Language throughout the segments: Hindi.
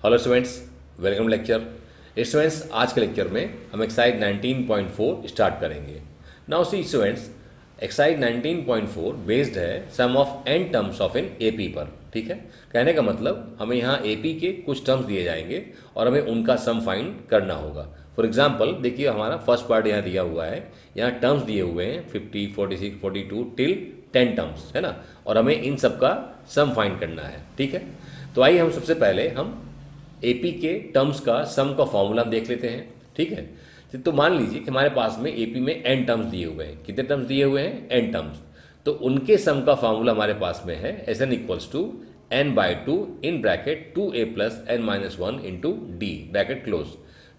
Hello students, welcome lecture. Students, आज के लेक्चर में हम एक्सरसाइज 19.4 स्टार्ट करेंगे। Now see students, exercise 19.4 based है sum of n terms of an AP पर। ठीक है, कहने का मतलब हमें यहाँ एपी के कुछ टर्म्स दिए जाएंगे और हमें उनका सम फाइंड करना होगा। फॉर एग्जाम्पल देखिए, हमारा फर्स्ट पार्ट यहाँ दिया हुआ है, यहाँ टर्म्स दिए हुए हैं 50, 46, 42 टिल 10 टर्म्स, है ना, और हमें इन सब का सम फाइंड करना है। ठीक है, तो आइए हम सबसे पहले हम एपी के टर्म्स का सम का फॉर्मूला देख लेते हैं। ठीक है, तो मान लीजिए कि हमारे पास में एपी में n टर्म्स दिए हुए हैं। कितने टर्म्स दिए हुए हैं? n terms. तो उनके सम का फॉर्मूला हमारे पास में है Sn equals to n/2 in bracket 2a plus n minus 1 into D bracket close.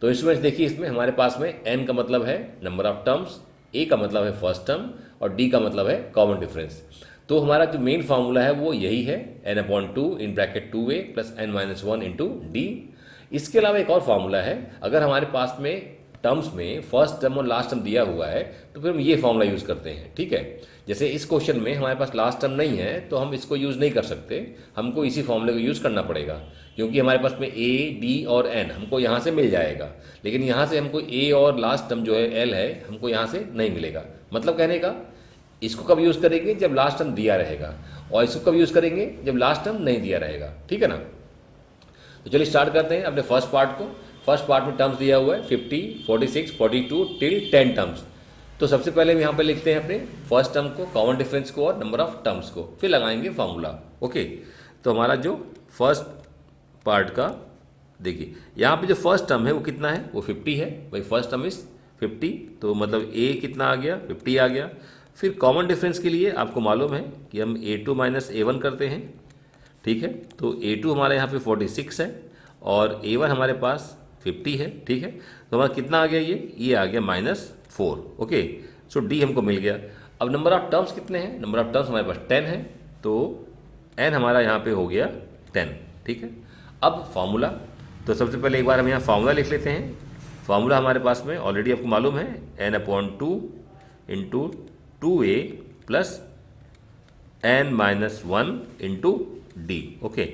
तो स्टूडेंट्स देखिए, इसमें हमारे पास में n का मतलब है नंबर ऑफ टर्म्स, a का मतलब है फर्स्ट टर्म और d का मतलब है कॉमन डिफरेंस। तो हमारा जो मेन फार्मूला है वो यही है, n/2 in bracket 2a plus n minus 1 into D. इसके अलावा एक और फार्मूला है, अगर हमारे पास में टर्म्स में फर्स्ट टर्म और लास्ट टर्म दिया हुआ है तो फिर हम ये फार्मूला यूज़ करते हैं। ठीक है, जैसे इस क्वेश्चन में हमारे पास लास्ट टर्म नहीं है तो हम इसको यूज़ नहीं कर सकते, हमको इसी फार्मूले को यूज़ करना पड़ेगा, क्योंकि हमारे पास में a, d और n हमको यहाँ से मिल जाएगा, लेकिन यहाँ से हमको a और लास्ट टर्म जो है l है हमको यहाँ से नहीं मिलेगा। मतलब कहने का, इसको कब यूज़ करेंगे? जब लास्ट टर्म दिया रहेगा, और इसको कब यूज़ करेंगे? जब लास्ट टर्म नहीं दिया रहेगा। ठीक है ना, तो चलिए स्टार्ट करते हैं अपने फर्स्ट पार्ट को। फर्स्ट पार्ट में टर्म्स दिया हुआ है 50, 46, 42 टिल 10 टर्म्स। तो सबसे पहले हम यहाँ पे लिखते हैं अपने फर्स्ट टर्म को, कॉमन डिफरेंस को और नंबर ऑफ टर्म्स को, फिर लगाएंगे फार्मूला। ओके, तो हमारा जो फर्स्ट पार्ट का देखिए, यहाँ पे जो फर्स्ट टर्म है वो कितना है? वो 50 है भाई। फर्स्ट टर्म इज 50, तो मतलब a कितना आ गया? 50 आ गया। फिर कॉमन डिफरेंस के लिए आपको मालूम है कि हम a2 माइनस a1 करते हैं। ठीक है, तो a2 हमारे यहाँ पे 46 है और a1 हमारे पास 50 है। ठीक है, तो हमारा कितना आ गया? ये आ गया -4। ओके, सो d हमको मिल गया। अब नंबर ऑफ टर्म्स कितने हैं? नंबर ऑफ टर्म्स हमारे पास 10 है, तो n हमारा यहाँ पे हो गया 10। ठीक है, अब फार्मूला, तो सबसे पहले एक बार हम यहाँ फार्मूला लिख लेते हैं। फार्मूला हमारे पास में ऑलरेडी आपको मालूम है, n/2 into 2a plus n minus 1 into D. Okay,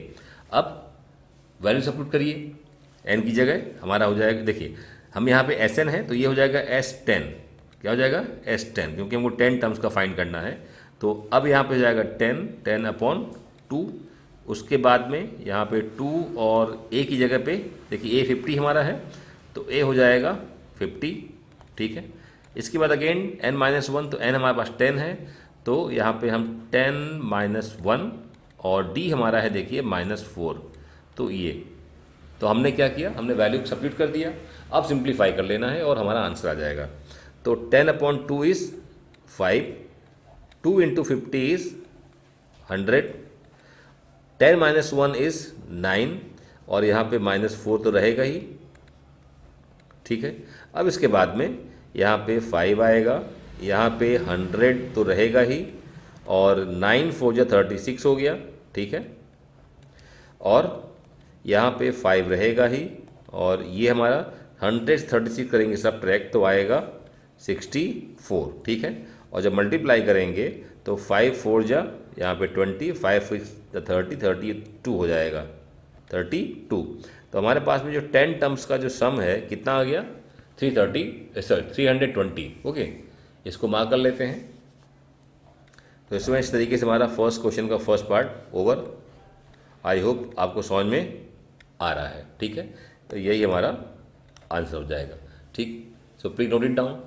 अब वैल्यू सब्स्टिट्यूट करिए। n की जगह हमारा हो जाएगा, देखिए हम यहाँ पे Sn है तो ये हो जाएगा S10। क्या हो जाएगा? S10, क्योंकि हमको 10 टर्म्स का फाइंड करना है। तो अब यहाँ पे हो जाएगा 10/2। उसके बाद में यहाँ पे 2 और a की जगह पे देखिए a 50 हमारा है, तो a हो जाएगा 50। ठीक है, इसके बाद अगेन n-1, तो n हमारे पास 10 है, तो यहाँ पे हम 10-1 और d हमारा है देखिए -4। तो ये, तो हमने क्या किया? हमने वैल्यू सब्स्टिट्यूट कर दिया। अब सिंप्लीफाई कर लेना है और हमारा आंसर आ जाएगा। तो 10/2 इज़ 5, 2 इंटू 50 इज़ 100, 10-1 इज़ 9 और यहाँ पे -4 तो रहेगा ही। ठीक है, अब इसके बाद में यहाँ पे 5 आएगा, यहाँ पे 100 तो रहेगा ही, और 9×4 = 36 हो गया। ठीक है, और यहाँ पे 5 रहेगा ही, और ये हमारा 100 से 36 करेंगे सब ट्रैक तो आएगा 64। ठीक है, और जब मल्टीप्लाई करेंगे तो 5×4 = यहाँ पे 20, 5×6 = 30, 32 हो जाएगा 32। तो हमारे पास में जो 10 टर्म्स का जो सम है कितना आ गया? 320। ओके, इसको मार्क कर लेते हैं। तो इसमें इस तरीके से हमारा फर्स्ट क्वेश्चन का first part over. I hope आपको समझ में आ रहा है। ठीक है, तो यही हमारा आंसर हो जाएगा। ठीक, so please note it down.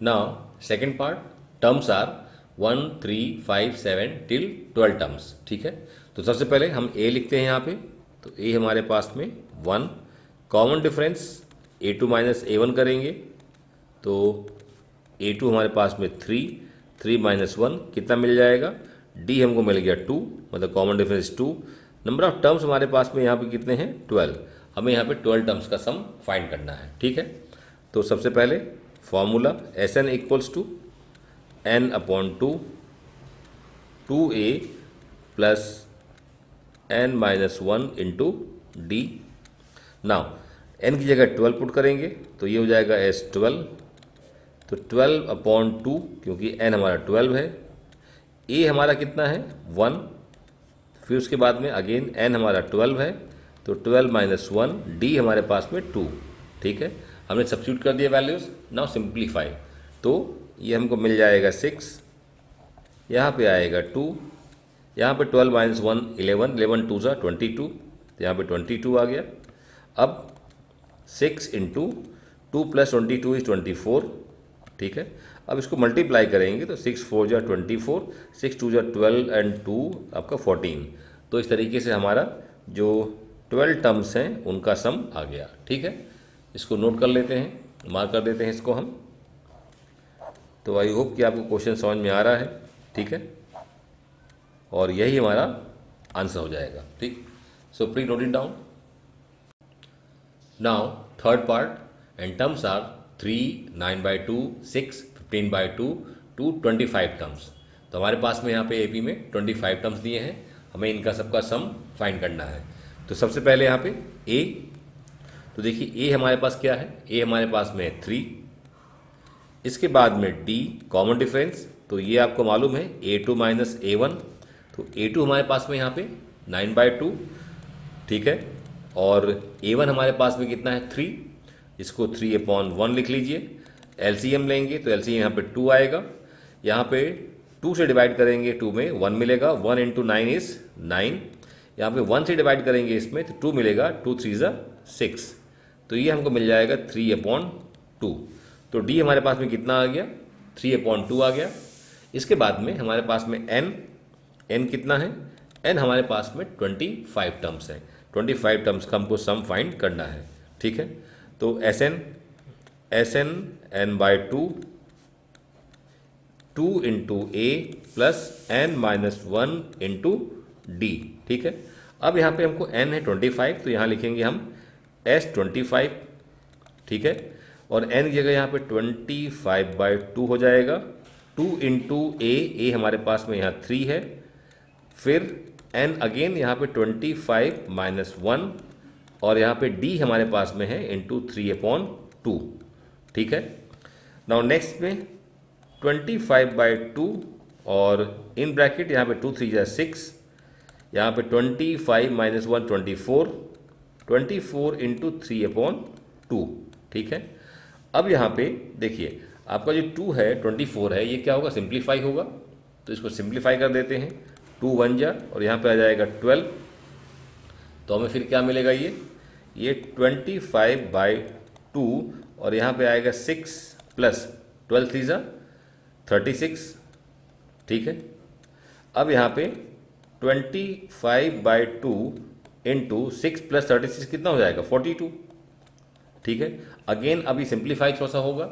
Now second part, terms are 1, 3, 5, 7 till 12 terms. ठीक है, तो सबसे पहले हम a लिखते हैं यहाँ पे, तो a हमारे पास में 1, common difference a2 minus a1 करेंगे, तो a2 हमारे पास में 3, 3-1 कितना मिल जाएगा? d हमको मिल गया 2, मतलब common difference 2। Number of terms हमारे पास में यहाँ पे कितने हैं? 12। हमें यहाँ पे 12 टर्म्स का सम फाइंड करना है। ठीक है, तो सबसे पहले formula Sn equals to n/2 2a plus n-1 into D. Now n की जगह 12 पुट करेंगे तो ये हो जाएगा S12, तो 12/2, क्योंकि n हमारा 12 है, a हमारा कितना है? 1, फिर उसके बाद में अगेन n हमारा 12 है, तो 12 माइनस 1, डी हमारे पास में 2, ठीक है। हमने सब्स्टिट्यूट कर दिया वैल्यूज़, नाउ सिंप्लीफाई, तो ये हमको मिल जाएगा 6, यहाँ पे आएगा 2, यहाँ पे 12 माइनस 1 11, 11 2 ज़ा 22, तो यहाँ पे 22 आ गया। अब 6 इंटू 2 प्लस 22 इज 24, ठीक है। अब इसको मल्टीप्लाई करेंगे तो 6 4 जा 24, 6 2 जा 12 एंड 2 आपका 14। तो इस तरीके से हमारा जो 12 टर्म्स हैं उनका सम आ गया, ठीक है। इसको नोट कर लेते हैं, मार्क कर देते हैं इसको हम। तो आई होप कि आपको क्वेश्चन समझ में आ रहा है, ठीक है, और यही हमारा आंसर हो जाएगा, ठीक। So please note it down. Now third part and terms are 3, 9/2, 6, 15/2 to 25 terms. तो हमारे पास में यहाँ पे एपी में 25 टर्म्स दिए हैं, हमें इनका सबका सम फाइंड करना है। तो सबसे पहले यहाँ पे ए, तो देखिए ए हमारे पास क्या है, ए हमारे पास में है 3, इसके बाद में डी कॉमन डिफरेंस, तो ये आपको मालूम है A2 माइनस A1, तो A2 हमारे पास में यहाँ पे 9/2, ठीक है, और A1 हमारे पास में कितना है 3, इसको 3/1 लिख लीजिए। LCM लेंगे तो LCM यहाँ पे 2 आएगा, यहाँ पे 2 से डिवाइड करेंगे 2 में 1 मिलेगा, 1 इंटू 9 इज 9, यहाँ पे 1 से डिवाइड करेंगे इसमें तो 2 मिलेगा, 2 3 ज़ा 6, तो ये हमको मिल जाएगा 3/2। तो डी हमारे पास में कितना आ गया, 3/2 आ गया। इसके बाद में हमारे पास में एन कितना है, एन हमारे पास में 25 टर्म्स हैं, 25 टर्म्स का हमको सम फाइंड करना है, ठीक है। तो एस एन n/2, 2 इंटू ए प्लस n-1 इंटू डी, ठीक है। अब यहाँ पे हमको n है 25, तो यहाँ लिखेंगे हम S25, ठीक है, और n की जगह यहाँ पे 25/2 हो जाएगा। 2 इंटू ए हमारे पास में यहाँ 3 है, फिर n अगेन यहाँ पे 25 माइनस 1, और यहाँ पे d हमारे पास में है इंटू 3/2, ठीक है। नाउ नेक्स्ट में 25/2 और इन ब्रैकेट यहाँ पे 2 3 जा 6, यहाँ पे 25 माइनस 1 24, 24 इंटू 3/2, ठीक है। अब यहाँ पे देखिए आपका जो 2 है 24 है, ये क्या होगा, सिंप्लीफाई होगा, तो इसको सिंप्लीफाई कर देते हैं, 2 1 जा और यहाँ पे आ जाएगा 12, तो हमें फिर क्या मिलेगा, ये 25/2 और यहाँ पे आएगा 6 प्लस 12 3 जा 36, ठीक है। अब यहाँ पे 25/2 इंटू 6 प्लस 36 कितना हो जाएगा, 42, ठीक है। अगेन अभी सिंप्लीफाई थोड़ा सा होगा,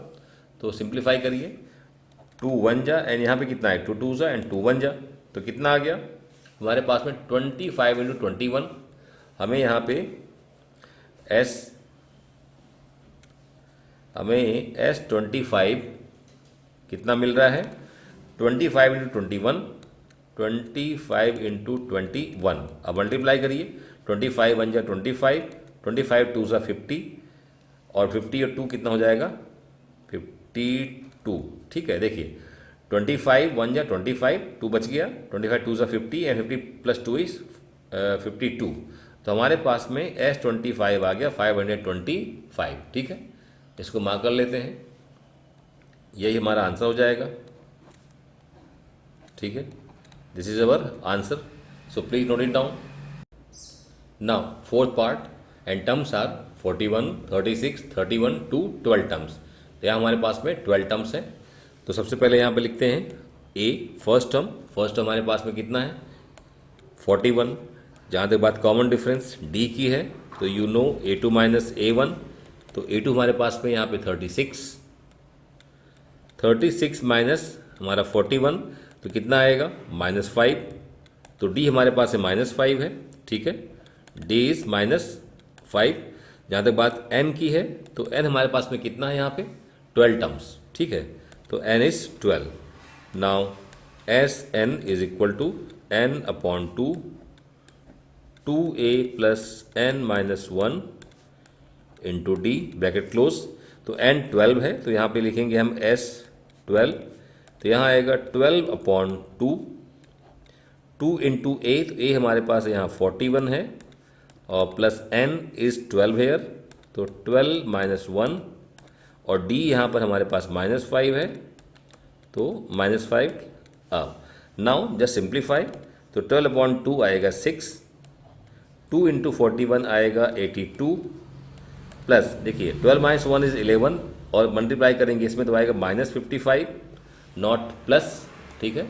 तो सिंप्लीफाई करिए, 2 1 जा एंड यहाँ पे कितना है 2 2 जा एंड 2 1 जा, तो कितना आ गया हमारे पास में 25 इंटू 21, हमें यहाँ पे S25 कितना मिल रहा है, 25 इंटू 21, 25 इंटू 21, अब मल्टीप्लाई करिए, 25 1 जा 25, 25 2 जा 50, और 50 और 2 कितना हो जाएगा 52, ठीक है। देखिए 25 1 जा 25, 2 बच गया, 25 2 जा 50 एंड 50 प्लस 2 इज 52, तो हमारे पास में S25 आ गया 525, ठीक है। इसको मार्क कर लेते हैं, यही हमारा आंसर हो जाएगा, ठीक है। This is our answer, so please note it down. Now fourth part and terms are 41, 36, 31 to 12 terms. तो यहाँ हमारे पास में 12 टर्म्स हैं, तो सबसे पहले यहाँ पे लिखते हैं ए फर्स्ट टर्म हमारे पास में कितना है 41, जहाँ तक बात कॉमन डिफरेंस डी की है तो you know A2 minus A1, तो A2 हमारे पास में यहाँ पे 36 माइनस हमारा 41, तो कितना आएगा -5, तो D हमारे पास है -5 है, ठीक है, D इज -5। जहाँ तक बात n की है तो n हमारे पास में कितना है यहाँ पे 12 टर्म्स, ठीक है, तो n is 12। Now Sn is equal to n/2 2a plus n-1 into D bracket close, तो n 12 है तो यहाँ पे लिखेंगे हम S12, तो यहाँ आएगा 12/2, 2 इंटू ए, तो ए हमारे पास यहाँ 41 है, और प्लस n इज़ 12 हेयर, तो 12 माइनस 1, और d यहाँ पर हमारे पास -5 है, तो -5 अब नाउ जस्ट सिंप्लीफाई, तो 12/2 आएगा 6, 2 इंटू 41 आएगा 82, प्लस देखिए 12 माइनस 1 इज़ 11, और मल्टीप्लाई करेंगे इसमें तो आएगा -55, नॉट प्लस, ठीक है।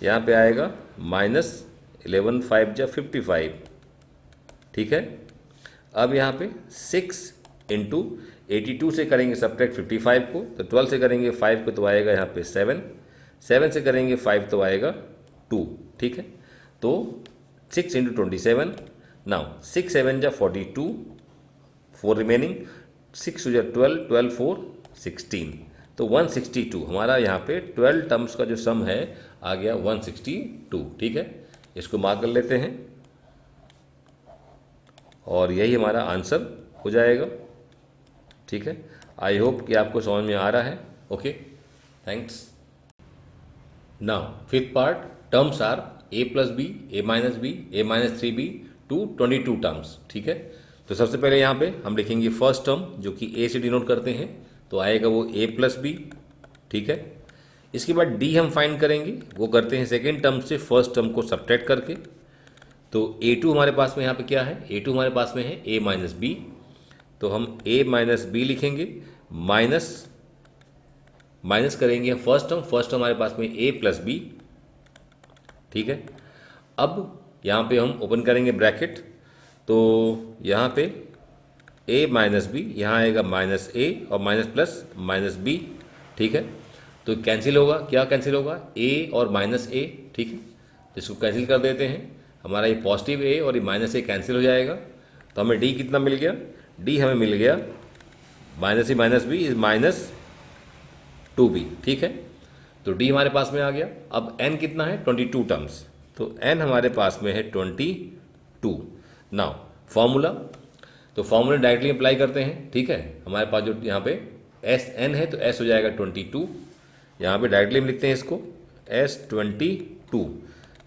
यहाँ पे आएगा -11 5 जा 55, ठीक है। अब यहाँ पे 6 इंटू 82 से करेंगे सब्ट्रैक्ट 55 को, तो 12 से करेंगे 5 को तो आएगा यहाँ पे 7, 7 से करेंगे 5 तो आएगा 2, ठीक है। तो 6 इंटू 27, नाउ 6 7 जा 42, 4 रिमेनिंग, 6 जा 12, 12 4 16, तो 162 हमारा यहाँ पे 12 टर्म्स का जो सम है आ गया 162, ठीक है। इसको मार्क कर लेते हैं और यही हमारा आंसर हो जाएगा, ठीक है। आई होप कि आपको समझ में आ रहा है। Okay, thanks. Now fifth part, terms are a plus B, a minus B, a minus 3b to 22 terms, ठीक है। तो सबसे पहले यहाँ पे हम लिखेंगे फर्स्ट टर्म जो कि a से डिनोट करते हैं, तो आएगा वो a प्लस बी, ठीक है। इसके बाद d हम फाइंड करेंगे, वो करते हैं सेकेंड टर्म से फर्स्ट टर्म को सब्ट्रैक्ट करके। तो a2 हमारे पास में यहाँ पे क्या है, a2 हमारे पास में है a माइनस बी, तो हम a माइनस बी लिखेंगे, माइनस माइनस करेंगे फर्स्ट टर्म हमारे पास में a प्लस बी, ठीक है। अब यहाँ पे हम ओपन करेंगे ब्रैकेट, तो यहाँ पे a माइनस बी, यहाँ आएगा माइनस a और माइनस प्लस माइनस b, ठीक है। तो कैंसिल होगा, क्या कैंसिल होगा, a और माइनस a, ठीक है। तो इसको कैंसिल कर देते हैं, हमारा ये पॉजिटिव a और ये माइनस a कैंसिल हो जाएगा, तो हमें d कितना मिल गया, d हमें मिल गया minus a minus b is minus 2b, ठीक है। तो d हमारे पास में आ गया। अब n कितना है, 22 टर्म्स, तो n हमारे पास में है 22। नाउ फॉर्मूला, तो फॉर्मूला डायरेक्टली अप्लाई करते हैं, ठीक है। हमारे पास जो यहाँ पे एस एन है तो s हो जाएगा 22, यहाँ पे डायरेक्टली हम लिखते हैं इसको s 22,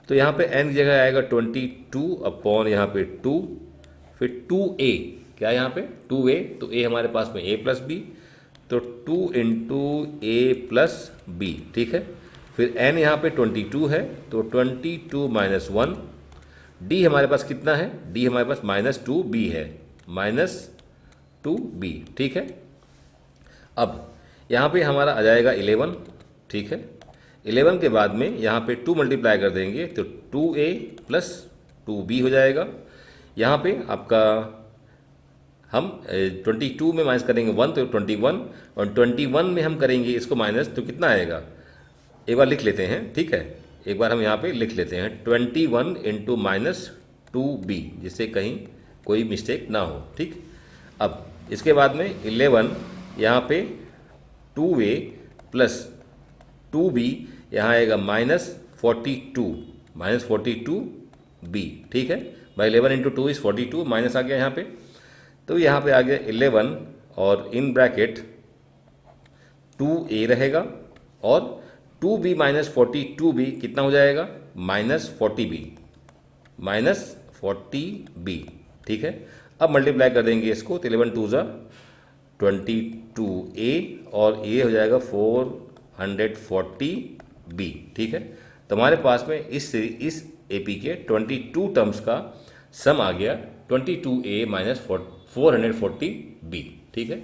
तो यहाँ पे n की जगह आएगा 22 अपॉन यहाँ पे 2, फिर 2a, क्या यहाँ पे 2a, तो a हमारे पास में a प्लस बी, तो 2 इंटू ए प्लस बी, ठीक है। फिर n यहाँ पे 22 है, तो 22 माइनस 1, d हमारे पास कितना है, d हमारे पास माइनस 2b है, माइनस 2b, ठीक है। अब यहाँ पे हमारा आ जाएगा 11, ठीक है। 11 के बाद में यहाँ पे 2 मल्टीप्लाई कर देंगे तो 2a प्लस 2b हो जाएगा। यहाँ पे आपका हम 22 में माइनस करेंगे 1 तो 21, और 21 में हम करेंगे इसको माइनस तो कितना आएगा, एक बार लिख लेते हैं, ठीक है। एक बार हम यहाँ पे लिख लेते हैं 21 इंटू माइनस 2b, जिससे कहीं कोई मिस्टेक ना हो, ठीक। अब इसके बाद में 11 यहाँ पे 2a प्लस 2b, यहाँ आएगा माइनस 42b, ठीक है। भाई 11 इंटू 2 इज़ 42, माइनस आ गया यहाँ पे, तो यहाँ पे आ गया 11 और इन ब्रैकेट 2a रहेगा, और 2b माइनस 42b कितना हो जाएगा, माइनस 40b, माइनस 40b, ठीक है। अब मल्टीप्लाई कर देंगे इसको, तो 11 2 ज़ा 22a और a हो जाएगा 440b, ठीक है। तो हमारे पास में इस AP के 22 टर्म्स का सम आ गया 22a माइनस 440b, ठीक है।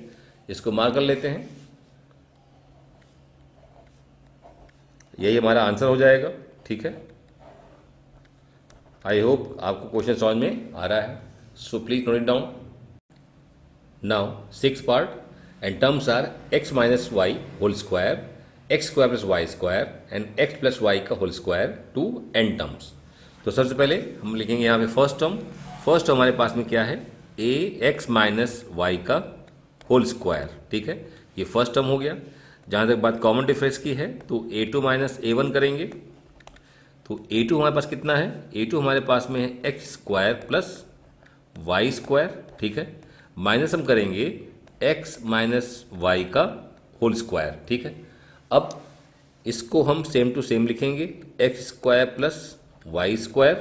इसको मार्क कर लेते हैं, यही हमारा आंसर हो जाएगा, ठीक है। आई होप आपको क्वेश्चन समझ में आ रहा है, so please note it down. Now six part, and terms are x minus y whole square, x square plus Y square and x plus y का whole square to n terms. तो सबसे पहले हम लिखेंगे यहाँ पे फर्स्ट टर्म हमारे पास में क्या है, ax माइनस वाई का होल स्क्वायर, ठीक है। ये फर्स्ट टर्म हो गया। जहाँ तक बात कॉमन डिफरेंस की है तो a2 माइनस a1 करेंगे, तो a2 हमारे पास कितना है, a2 हमारे पास में है X square plus Y square, ठीक है। माइनस हम करेंगे x माइनस वाई का होल स्क्वायर, ठीक है। अब इसको हम सेम टू सेम लिखेंगे, X square plus Y square,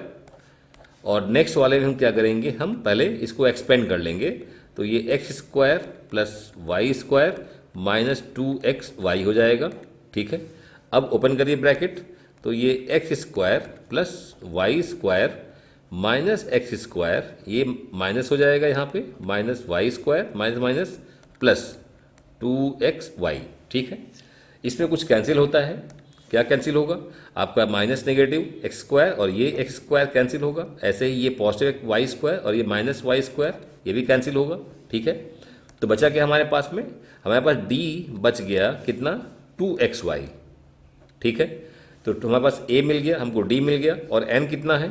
और नेक्स्ट वाले में हम क्या करेंगे, हम पहले इसको एक्सपेंड कर लेंगे। तो ये X square plus Y square minus 2xy हो जाएगा, ठीक है। अब ओपन करिए ब्रैकेट, तो ये X square plus Y square minus X square, ये माइनस हो जाएगा यहाँ पे, minus Y square minus minus plus 2xy, ठीक है। इसमें कुछ कैंसिल होता है, क्या कैंसिल होगा, आपका माइनस नेगेटिव एक्स स्क्वायर और ये एक्स स्क्वायर कैंसिल होगा। ऐसे ही ये पॉजिटिव वाई स्क्वायर और ये माइनस वाई स्क्वायर ये भी कैंसिल होगा, ठीक है। तो बचा क्या हमारे पास में, हमारे पास d बच गया कितना, 2xy, ठीक है। तो हमारे पास a मिल गया, हमको d मिल गया, और n कितना है,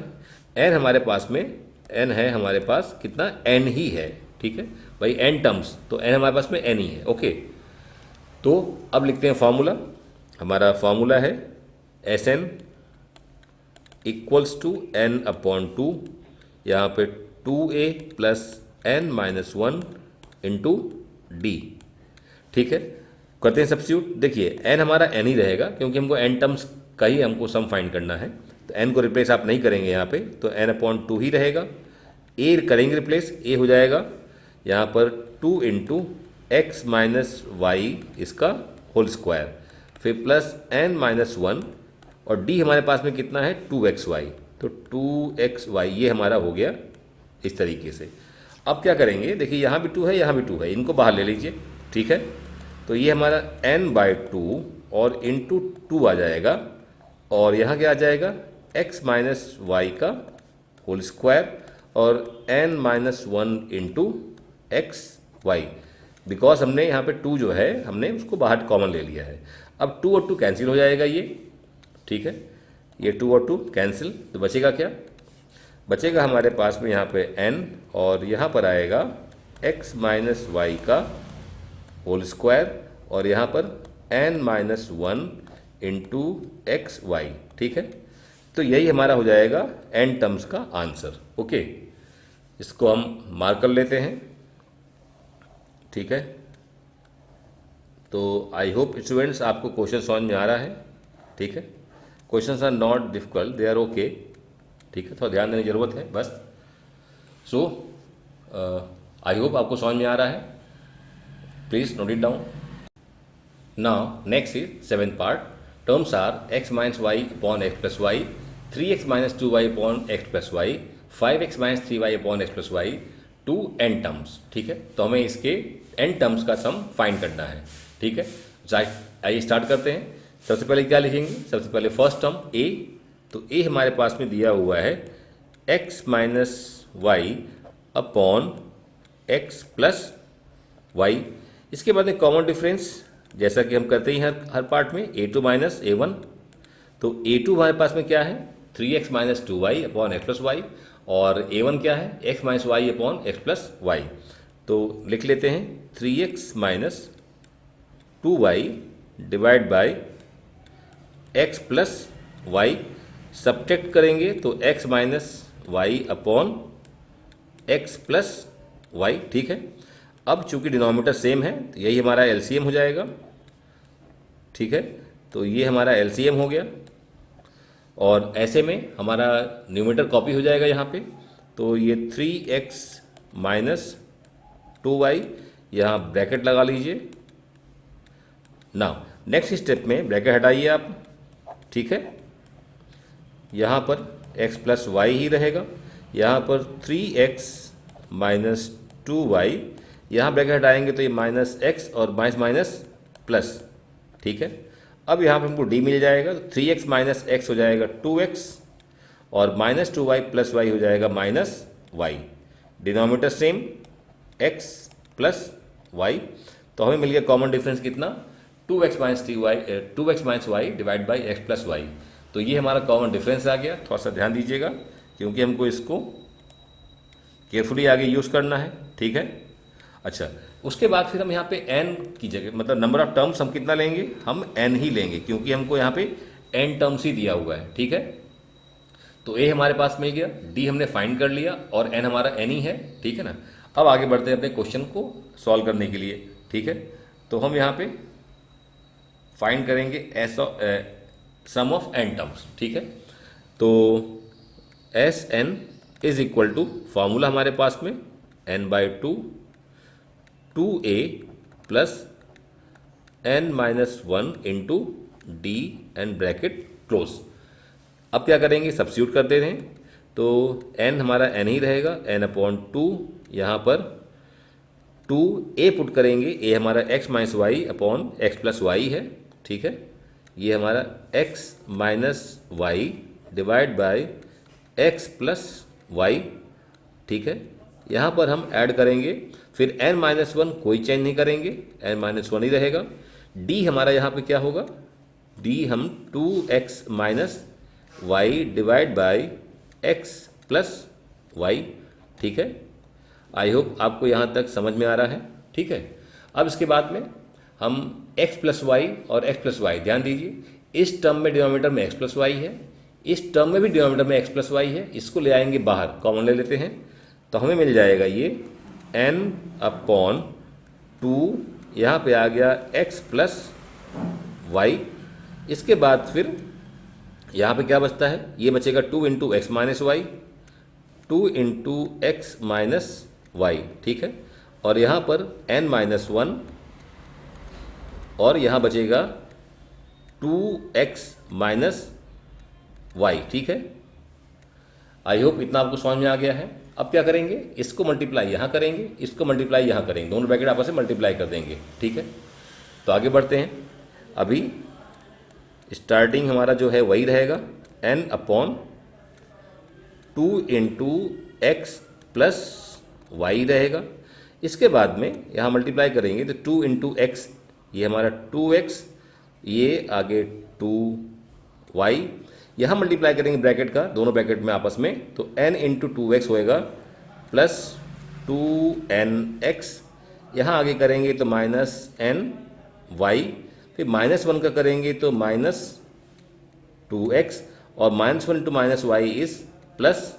n हमारे पास में, n है हमारे पास कितना, n ही है, ठीक है भाई, n टर्म्स, तो n हमारे पास में n ही है, ओके। तो अब लिखते हैं फॉर्मूला, हमारा फॉर्मूला है S N equals to n upon 2, यहाँ पे 2a plus n minus 1 into D, ठीक है। करते हैं सब्स्टिट्यूट, देखिए n हमारा n ही रहेगा क्योंकि हमको n टर्म्स का ही हमको सम फाइंड करना है, तो n को रिप्लेस आप नहीं करेंगे यहाँ पे, तो n अपॉन 2 ही रहेगा। a करेंगे रिप्लेस, a हो जाएगा यहाँ पर 2 इंटू एक्स माइनस वाई इसका होल स्क्वायर, फिर प्लस n माइनस 1, और d हमारे पास में कितना है 2xy, तो 2xy ये हमारा हो गया इस तरीके से। अब क्या करेंगे, देखिए यहाँ भी 2 है, यहाँ भी 2 है, इनको बाहर ले लीजिए, ठीक है। तो ये हमारा n/2 और इंटू 2 आ जाएगा, और यहाँ क्या आ जाएगा, x माइनस वाई का होल स्क्वायर और n minus 1 into x y, because हमने यहाँ पे 2 जो है हमने उसको बाहर कॉमन ले लिया है। अब 2 और 2 कैंसिल हो जाएगा ये, ठीक है, ये 2 और 2 कैंसिल, तो बचेगा क्या, बचेगा हमारे पास में यहाँ पे n, और यहाँ पर आएगा x माइनस वाई का होल स्क्वायर, और यहाँ पर n minus 1 into x y, ठीक है। तो यही हमारा हो जाएगा n टर्म्स का आंसर, ओके। इसको हम मार्क कर लेते हैं, ठीक है। तो आई होप स्टूडेंट्स आपको क्वेश्चन समझ में आ रहा है, ठीक है। Questions are not difficult, they are okay, ठीक है, थोड़ा ध्यान देने की ज़रूरत है बस। सो आई होप आपको समझ में आ रहा है, please note it down. Now next is 7th part, terms are x minus y upon x plus y, 3x minus 2y upon x plus y, 5x minus 3y upon x plus y, two n terms, ठीक है। तो हमें इसके n टर्म्स का सम फाइंड करना है, ठीक है। आइए स्टार्ट करते हैं। सबसे पहले क्या लिखेंगे, सबसे पहले फर्स्ट टर्म a, तो a हमारे पास में दिया हुआ है x minus y upon x plus y. इसके बाद में कॉमन डिफरेंस, जैसा कि हम करते ही हर पार्ट में, a2 माइनस a1, तो a2 हमारे पास में क्या है 3x minus 2y upon x plus y, और a1 क्या है x minus y upon x plus y. तो लिख लेते हैं 3x minus 2y divide by x plus y, subtract करेंगे तो x minus y upon x plus y, ठीक है। अब चूंकि डिनोमिनेटर सेम है तो यही हमारा एलसीएम हो जाएगा, ठीक है। तो ये हमारा एलसीएम हो गया, और ऐसे में हमारा न्यूमरेटर कॉपी हो जाएगा यहाँ पे, तो ये 3x माइनस 2y, यहाँ ब्रैकेट लगा लीजिए। नाउ नेक्स्ट स्टेप में ब्रैकेट हटाइए आप, ठीक है। यहाँ पर x प्लस वाई ही रहेगा, यहाँ पर 3x माइनस 2y, यहाँ ब्रैकेट हटाएंगे तो ये माइनस एक्स और माइनस माइनस प्लस, ठीक है। अब यहाँ पे हमको d मिल जाएगा, तो 3x माइनस एक्स हो जाएगा 2x, और माइनस 2y प्लस वाई हो जाएगा minus y, denominator same x plus y. तो हमें मिल गया कॉमन डिफरेंस कितना, 2x minus y divide by x plus y. तो ये हमारा कॉमन डिफरेंस आ गया, थोड़ा सा ध्यान दीजिएगा क्योंकि हमको इसको केयरफुली आगे यूज़ करना है, ठीक है। अच्छा, उसके बाद फिर हम यहाँ पे n की जगह, मतलब नंबर ऑफ टर्म्स हम कितना लेंगे, हम n ही लेंगे क्योंकि हमको यहाँ पे n टर्म्स ही दिया हुआ है, ठीक है। तो a हमारे पास मिल गया, d हमने फाइंड कर लिया, और n हमारा n ही है, ठीक है ना। अब आगे बढ़ते हैं अपने क्वेश्चन को सॉल्व करने के लिए, ठीक है। तो हम यहाँ पे फाइंड करेंगे सम ऑफ n टर्म्स, ठीक है। तो S N is equal to formula हमारे पास में n/2 2a plus n-1 into d and bracket close. अब क्या करेंगे, सब्स्टिट्यूट कर दे रहे हैं, तो n हमारा n ही रहेगा, n/2, यहाँ पर 2a पुट करेंगे, a हमारा x minus y upon x plus y है, ठीक है। ये हमारा x minus y divide by x plus y, ठीक है। यहाँ पर हम ऐड करेंगे, फिर n-1 कोई चेंज नहीं करेंगे, n-1 ही रहेगा। d हमारा यहाँ पे क्या होगा, d हम 2x minus y divide by x plus y, ठीक है। आई होप आपको यहाँ तक समझ में आ रहा है, ठीक है। अब इसके बाद में हम x प्लस वाई और x प्लस वाई, ध्यान दीजिए, इस टर्म में डिनोमिनेटर में x प्लस वाई है, इस टर्म में भी डिनोमिनेटर में x प्लस वाई है, इसको ले आएंगे बाहर, कॉमन ले लेते हैं, तो हमें मिल जाएगा ये n/2, यहाँ पे आ गया x प्लस वाई। इसके बाद फिर यहाँ पे क्या बचता है, ये बचेगा 2 into x minus y, 2 into x minus y, ठीक है। और यहाँ पर n-1 और यहाँ बचेगा 2x माइनस वाई, ठीक है। आई होप इतना आपको समझ में आ गया है। अब क्या करेंगे, इसको मल्टीप्लाई यहाँ करेंगे, इसको मल्टीप्लाई यहाँ करेंगे, दोनों ब्रैकेट आपस में मल्टीप्लाई कर देंगे, ठीक है। तो आगे बढ़ते हैं। अभी स्टार्टिंग हमारा जो है वही रहेगा, n/2 into x plus Y रहेगा। इसके बाद में यहाँ मल्टीप्लाई करेंगे तो 2 इंटू एक्स, ये हमारा 2x, ये आगे 2y, यहाँ मल्टीप्लाई करेंगे ब्रैकेट का, दोनों ब्रैकेट में आपस में, तो n इंटू 2x होएगा प्लस 2nx, यहाँ आगे करेंगे तो माइनस ny, फिर -1 का करेंगे तो -2x, और -1 into minus y is plus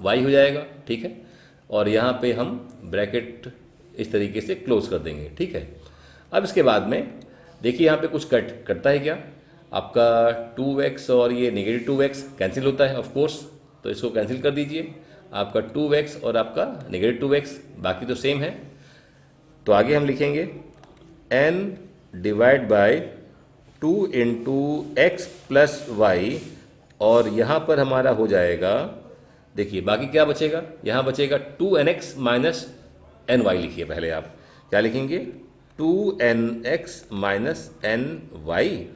y हो जाएगा, ठीक है। और यहाँ पे हम ब्रैकेट इस तरीके से क्लोज कर देंगे, ठीक है। अब इसके बाद में देखिए यहाँ पे कुछ कटता है क्या, आपका 2x और ये नेगेटिव 2x कैंसिल होता है ऑफ कोर्स, तो इसको कैंसिल कर दीजिए, आपका 2x और आपका नेगेटिव 2x, बाकी तो सेम है। तो आगे हम लिखेंगे n divide by 2 into x plus y, और यहाँ पर हमारा हो जाएगा, देखिए बाकी क्या बचेगा, यहाँ बचेगा 2nx माइनस ny, लिखिए पहले आप क्या लिखेंगे, 2nx माइनस ny,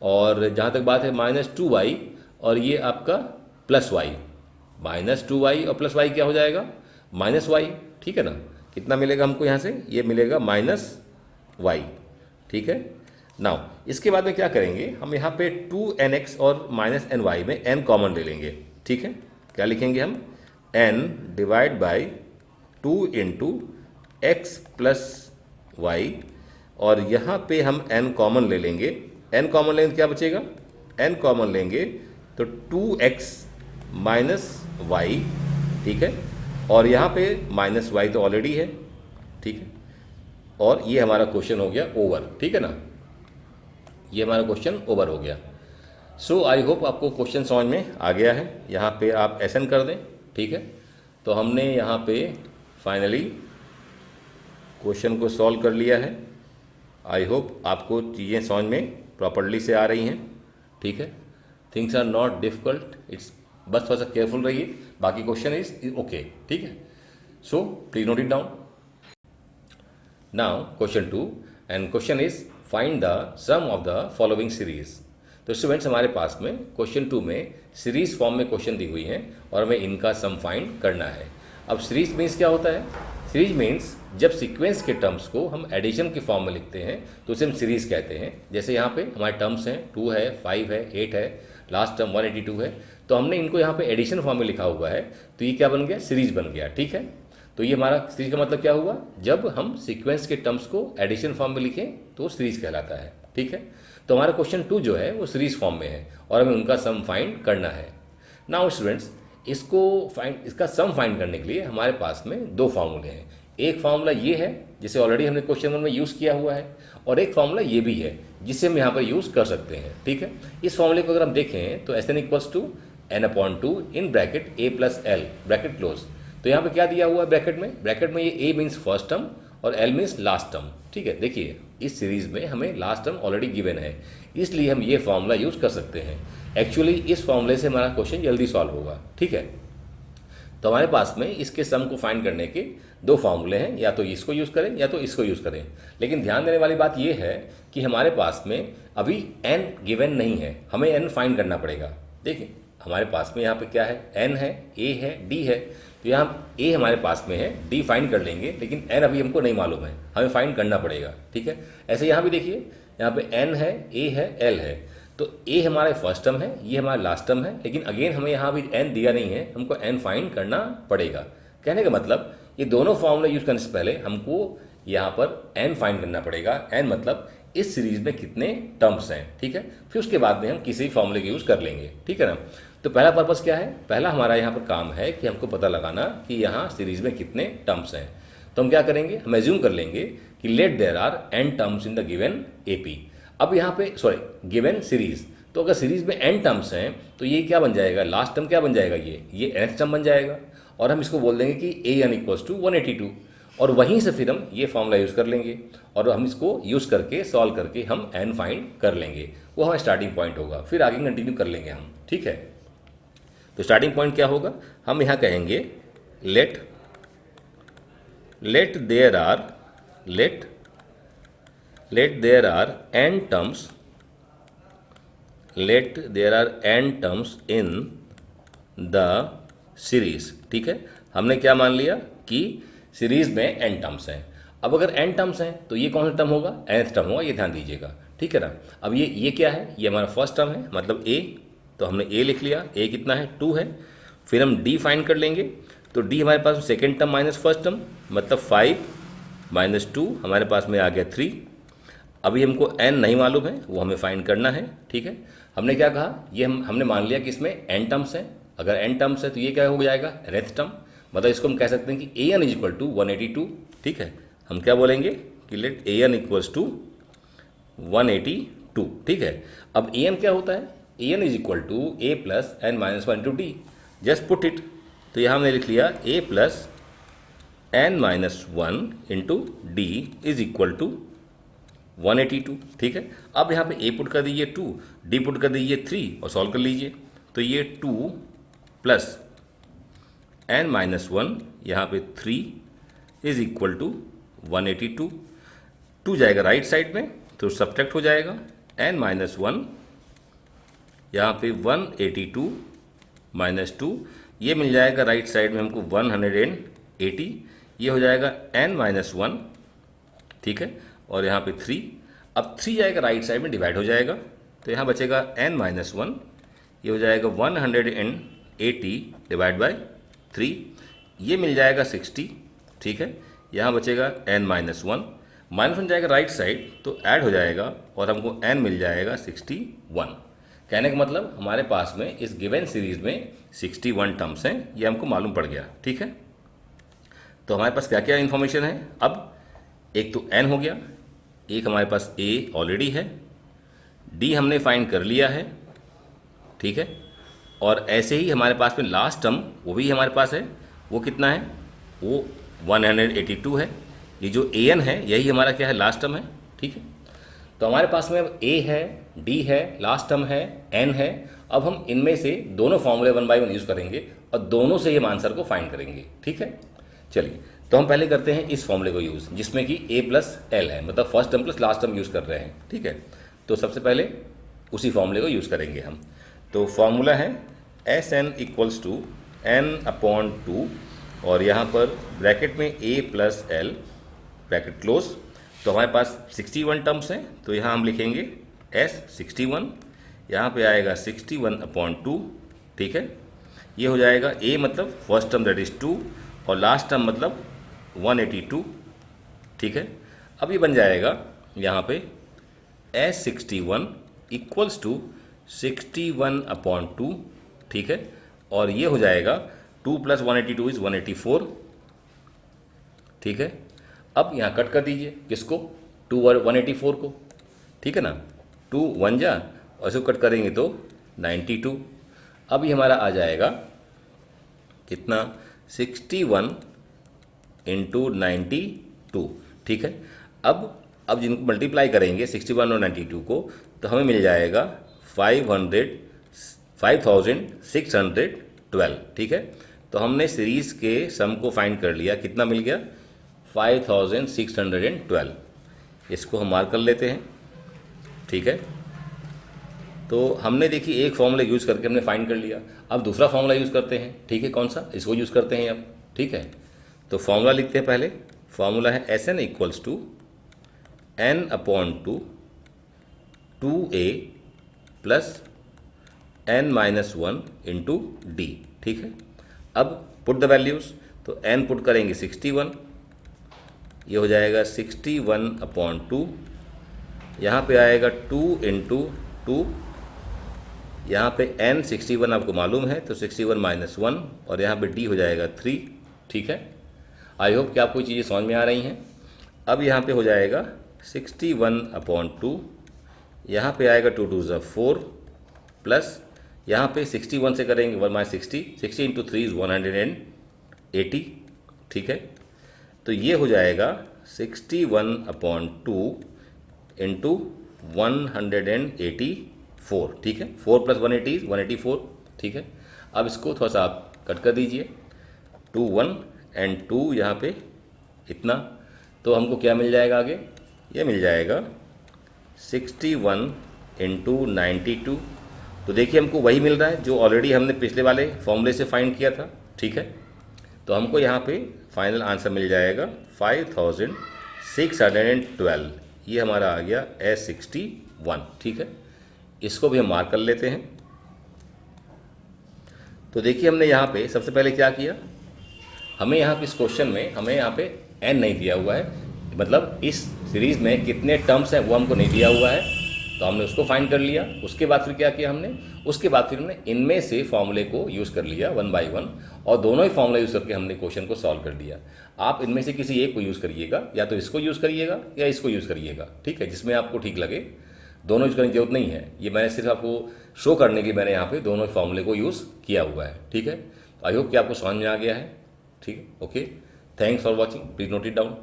और जहाँ तक बात है -2y और ये आपका प्लस y, -2y और प्लस y क्या हो जाएगा, -y, ठीक है ना। कितना मिलेगा हमको यहाँ से, ये मिलेगा -y, ठीक है। नाउ इसके बाद में क्या करेंगे, हम यहाँ पे 2nx और -ny में n कॉमन ले लेंगे, ठीक है। क्या लिखेंगे हम, n divide by 2 into x plus y, और यहाँ पे हम n कॉमन ले लेंगे, n कॉमन लेंगे क्या बचेगा, n कॉमन लेंगे तो 2x माइनस वाई, ठीक है। और यहाँ पे -y तो ऑलरेडी है, ठीक है। और ये हमारा क्वेश्चन हो गया ओवर, ठीक है ना, ये हमारा क्वेश्चन ओवर हो गया। सो आई होप आपको क्वेश्चन समझ में आ गया है। यहाँ पे आप एसन कर दें, ठीक है। तो हमने यहाँ पे फाइनली क्वेश्चन को सॉल्व कर लिया है। आई होप आपको चीज़ें समझ में प्रॉपर्ली से आ रही हैं, ठीक है। Things are not difficult, it's बस थोड़ा सा केयरफुल रहिए, बाकी क्वेश्चन इज ओके, ठीक है। So please note it down. Now question 2, and question is find the sum of the following series. तो स्टूडेंट्स हमारे पास में क्वेश्चन 2 में सीरीज फॉर्म में क्वेश्चन दी हुई हैं और हमें इनका सम फाइंड करना है। अब सीरीज मीन्स क्या होता है, सीरीज मीन्स जब सीक्वेंस के टर्म्स को हम एडिशन के फॉर्म में लिखते हैं तो उसे हम सीरीज कहते हैं। जैसे यहाँ पे हमारे टर्म्स हैं 2 है, 5 है, 8 है, लास्ट टर्म 182 है, तो हमने इनको यहाँ पे एडिशन फॉर्म में लिखा हुआ है, तो ये क्या बन गया, सीरीज बन गया, ठीक है। तो ये हमारा सीरीज का मतलब क्या हुआ, जब हम सीक्वेंस के टर्म्स को एडिशन फॉर्म में लिखें तो सीरीज कहलाता है, ठीक है। तो हमारा क्वेश्चन 2 जो है वो सीरीज फॉर्म में है और हमें उनका सम फाइंड करना है। नाउ स्टूडेंट्स इसका सम फाइंड करने के लिए हमारे पास में 2 फार्मूले हैं। एक फार्मूला ये है जिसे ऑलरेडी हमने क्वेश्चन 1 में यूज़ किया हुआ है, और एक फार्मूला ये भी है जिसे हम यहाँ पर यूज़ कर सकते हैं, ठीक है। इस फार्मूले को अगर हम देखें तो SN equals to n/2 in bracket a plus l bracket close. तो यहाँ पे क्या दिया हुआ है ब्रैकेट में ये a मीन्स फर्स्ट टर्म और l मीन्स लास्ट टर्म। ठीक है, देखिए इस सीरीज में हमें लास्ट टर्म ऑलरेडी गिवन है, इसलिए हम ये फॉर्मूला यूज़ कर सकते हैं। एक्चुअली इस फॉर्मूले से हमारा क्वेश्चन जल्दी सॉल्व होगा। ठीक है, तो हमारे पास में इसके सम को फाइंड करने के दो फार्मूले हैं, या तो इसको यूज़ करें या तो इसको यूज़ करें। लेकिन ध्यान देने वाली बात यह है कि हमारे पास में अभी n गिवन नहीं है, हमें n फाइंड करना पड़ेगा। देखिए हमारे पास में यहाँ पे क्या है, n है, a है, d है। तो यहाँ a हमारे पास में है, d फाइंड कर लेंगे, लेकिन n अभी हमको नहीं मालूम है, हमें फाइंड करना पड़ेगा। ठीक है, ऐसे यहाँ भी देखिए, यहाँ पे n है, a है, l है। तो a हमारा फर्स्ट टर्म है, ये हमारा लास्ट टर्म है, लेकिन अगेन हमें यहाँ भी n दिया नहीं है, हमको n फाइंड करना पड़ेगा। कहने का मतलब ये दोनों फॉर्मूला यूज़ करने से पहले हमको यहाँ पर n फाइंड करना पड़ेगा। n मतलब इस सीरीज में कितने टर्म्स हैं। ठीक है, फिर उसके बाद में हम किसी फॉर्मूले का यूज़ कर लेंगे। ठीक है ना। तो पहला पर्पस क्या है, पहला हमारा यहाँ पर काम है कि हमको पता लगाना कि यहाँ सीरीज में कितने टर्म्स हैं। तो हम क्या करेंगे, हम एज्यूम कर लेंगे कि let there are n terms in the given AP। अब यहाँ पे गिवन सीरीज, तो अगर सीरीज में n टर्म्स हैं तो ये क्या बन जाएगा, लास्ट टर्म क्या बन जाएगा, ये nth टर्म बन जाएगा। और हम इसको बोल देंगे कि an इक्वल्स टू 182, और वहीं से फिर हम ये फॉर्मूला यूज़ कर लेंगे और हम इसको यूज़ करके सॉल्व करके हम n फाइंड कर लेंगे। वो हमारा स्टार्टिंग पॉइंट होगा, फिर आगे कंटिन्यू कर लेंगे हम। ठीक है, तो स्टार्टिंग पॉइंट क्या होगा, हम यहाँ कहेंगे let there are n terms in the series. ठीक है, हमने क्या मान लिया कि सीरीज में n टर्म्स हैं। अब अगर n टर्म्स हैं तो ये कौन सा टर्म होगा, nth टर्म होगा, ये ध्यान दीजिएगा। ठीक है ना। अब ये क्या है, ये हमारा फर्स्ट टर्म है, मतलब a, तो हमने a लिख लिया, a कितना है, 2 है। फिर हम d फाइंड कर लेंगे, तो d हमारे पास second term minus first term, मतलब 5 माइनस 2 हमारे पास में आ गया 3। अभी हमको n नहीं मालूम है, वो हमें फाइंड करना है। ठीक है, हमने क्या कहा, ये हमने मान लिया कि इसमें n टर्म्स हैं। अगर n टर्म्स है तो ये क्या हो जाएगा, nth टर्म। मतलब इसको हम कह सकते हैं कि an इज इक्वल टू 182। ठीक है, हम क्या बोलेंगे कि लेट an इक्वल्स टू 182। ठीक है, अब an क्या होता है, an is equal to a plus n minus 1 into d, just put it. तो यहाँ हमने लिख लिया a plus n minus 1 into d is equal to 182। ठीक है, अब यहाँ पे a पुट कर दीजिए 2, d पुट कर दीजिए 3 और सॉल्व कर लीजिए। तो ये 2 प्लस n माइनस 1 यहाँ पे 3 इज इक्वल टू 182। 2 जाएगा राइट साइड में तो सब्ट्रैक्ट हो जाएगा, n माइनस 1 यहाँ पे 182 माइनस 2, ये मिल जाएगा राइट साइड में हमको 180, ये हो जाएगा n माइनस 1। ठीक है, और यहाँ पे 3, अब 3 जाएगा राइट साइड में, डिवाइड हो जाएगा, तो यहाँ बचेगा n माइनस 1, ये हो जाएगा 180 डिवाइड बाय 3, ये मिल जाएगा 60। ठीक है, यहाँ बचेगा n माइनस 1, माइनस 1 जाएगा राइट साइड तो ऐड हो जाएगा और हमको n मिल जाएगा 61। कहने का मतलब हमारे पास में इस गिवन सीरीज में 61 टर्म्स हैं, ये हमको मालूम पड़ गया। ठीक है, तो हमारे पास क्या क्या इन्फॉर्मेशन है, अब एक तो n हो गया, एक हमारे पास a ऑलरेडी है, d हमने फाइंड कर लिया है। ठीक है, और ऐसे ही हमारे पास में लास्ट टर्म वो भी हमारे पास है, वो कितना है, वो 182 है। ये जो an है यही हमारा क्या है, लास्ट टर्म है। ठीक है, तो हमारे पास में अब a है, d है, लास्ट टर्म है, n है। अब हम इनमें से दोनों फॉर्मूले 1 बाय 1 यूज़ करेंगे और दोनों से हम आंसर को फाइंड करेंगे। ठीक है, चलिए तो हम पहले करते हैं इस फॉर्मूले को यूज़, जिसमें कि a प्लस एल है, मतलब first term plus last term use कर रहे हैं। ठीक है, तो सबसे पहले उसी फॉर्मूले को यूज़ करेंगे हम। तो फॉर्मूला है Sn इक्वल्स टू n/2, और यहाँ पर ब्रैकेट में a plus l bracket close. तो हमारे पास 61 टर्म्स हैं, तो यहाँ हम लिखेंगे S61, यहाँ पे आएगा 61/2। ठीक है, ये हो जाएगा a मतलब फर्स्ट टर्म दैट इज़ 2 और लास्ट टर्म मतलब 182। ठीक है, अब ये बन जाएगा यहाँ पे S61 इक्वल्स टू 61/2। ठीक है, और ये हो जाएगा 2 प्लस 182 इज़ 184। ठीक है, अब यहाँ कट कर दीजिए किसको, 2 और 184 को। ठीक है ना, 2 1 जा और इसको कट करेंगे तो 92। अब ये हमारा आ जाएगा कितना, 61 इंटू 92, ठीक है। अब जिनको मल्टीप्लाई करेंगे 61 और 92 को, तो हमें मिल जाएगा 5612, ठीक है। तो हमने सीरीज़ के सम को फाइंड कर लिया, कितना मिल गया, 5612। इसको हम मार्क कर लेते हैं, ठीक है। तो हमने देखिए एक फॉर्मूला यूज़ करके हमने फाइंड कर लिया। अब दूसरा फॉर्मूला यूज़ करते हैं, ठीक है। कौन सा, इसको यूज़ करते हैं अब, ठीक है। तो फॉर्मूला लिखते हैं पहले। फॉर्मूला है SN equals to n/2 2a plus n-1 into D, ठीक है। अब पुट द वैल्यूज़, तो n पुट करेंगे 61, ये हो जाएगा 61/2, यहाँ पे आएगा 2 इंटू 2, यहाँ पे n 61 आपको मालूम है, तो 61 - 1, और यहाँ पे d हो जाएगा 3, ठीक है। आई होप कि आपको ये चीज़ें समझ में आ रही हैं। अब यहाँ पे हो जाएगा 61/2, यहाँ पे आएगा 2 2 4, प्लस यहाँ पे 61 से करेंगे 1 - 60, 60 इंटू 3 इज़ 180, ठीक है। तो ये हो जाएगा 61/2 इंटू 184, ठीक है। 4 + 180 = 184, ठीक है। अब इसको थोड़ा सा आप कट कर दीजिए, 2 1 एंड 2 यहाँ पे इतना, तो हमको क्या मिल जाएगा आगे, ये मिल जाएगा 61 इंटू 92। तो देखिए हमको वही मिल रहा है जो ऑलरेडी हमने पिछले वाले फॉर्मूले से फाइंड किया था, ठीक है। तो हमको यहाँ पे फाइनल आंसर मिल जाएगा 5612, ये हमारा आ गया S61, ठीक है। इसको भी हम मार्क कर लेते हैं। तो देखिए हमने यहाँ पे सबसे पहले क्या किया, हमें यहाँ पे इस क्वेश्चन में हमें यहाँ पे n नहीं दिया हुआ है, मतलब इस सीरीज़ में कितने टर्म्स हैं वो हमको नहीं दिया हुआ है, तो हमने उसको फाइंड कर लिया। उसके बाद फिर क्या किया हमने, उसके बाद फिर हमने इनमें से फॉर्मूले को यूज़ कर लिया 1 बाय 1, और दोनों ही फॉर्मूला यूज़ करके हमने क्वेश्चन को सॉल्व कर दिया। आप इनमें से किसी एक को यूज़ करिएगा, या तो इसको यूज़ करिएगा या इसको यूज़ करिएगा, ठीक है, जिसमें आपको ठीक लगे। दोनों यूज़ करने की जरूरत नहीं है, ये मैंने सिर्फ आपको शो करने के लिए मैंने यहाँ पे दोनों फॉर्मूले को यूज़ किया हुआ है, ठीक है। तो आई होप कि आपको समझ में आ गया है, ठीक है। Okay, thanks for watching, please note it down.